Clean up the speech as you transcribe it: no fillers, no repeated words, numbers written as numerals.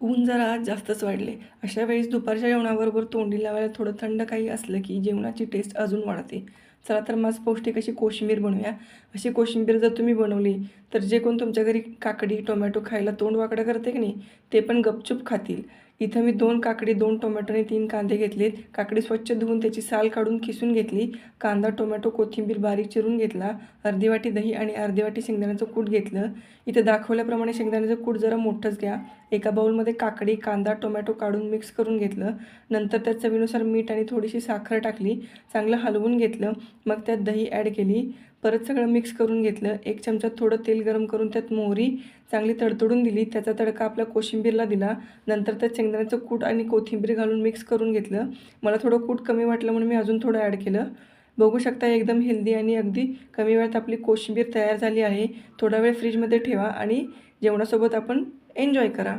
ऊन जरा आज जास्तच वाढले. अशा वेळेस दुपारच्या जेवणाबरोबर तोंडी लावायला थोडं थंड काही असलं की जेवणाची टेस्ट अजून वाढते. चला तर मग पौष्टिक अशी कोशिंबीर बनवूया. अशी कोशिंबीर जर तुम्ही बनवली तर जे कोण तुमच्या घरी काकडी, टोमॅटो खायला तोंड वाकडं करते की नाही, ते पण गपचूप खातील. इथं मी 2 काकडी, 2 टोमॅटो आणि 3 कांदे घेतलेत. काकडी स्वच्छ धुवून त्याची साल काढून किसून घेतली. कांदा, टोमॅटो, कोथिंबीर बारीक चिरून घेतला. अर्धी वाटी दही आणि अर्धी वाटी शेंगदाण्याचं कूट घेतलं. इथे दाखवल्याप्रमाणे शेंगदाण्याचं कूट जरा मोठंच घ्या. एका बाउलमध्ये काकडी, कांदा, टोमॅटो काढून मिक्स करून घेतलं. नंतर त्यात चवीनुसार मीठ आणि थोडीशी साखर टाकली. चांगलं हलवून घेतलं. मग त्यात दही ॲड केली. परत सगळं मिक्स करून घेतलं. 1 चमचा थोडं तेल गरम करून त्यात मोहरी चांगली तडतडून दिली. त्याचा तडका आपल्या कोशिंबीरला दिला. नंतर त्यात शेंगदाण्याचं कूट आणि कोथिंबीर घालून मिक्स करून घेतलं. मला थोडं कूट कमी वाटलं म्हणून मी अजून थोडं ॲड केलं. बघू शकता एकदम हेल्दी आणि अगदी कमी वेळात आपली कोशिंबीर तयार झाली आहे. थोडा वेळ फ्रीजमध्ये ठेवा आणि जेवणासोबत आपण एन्जॉय करा.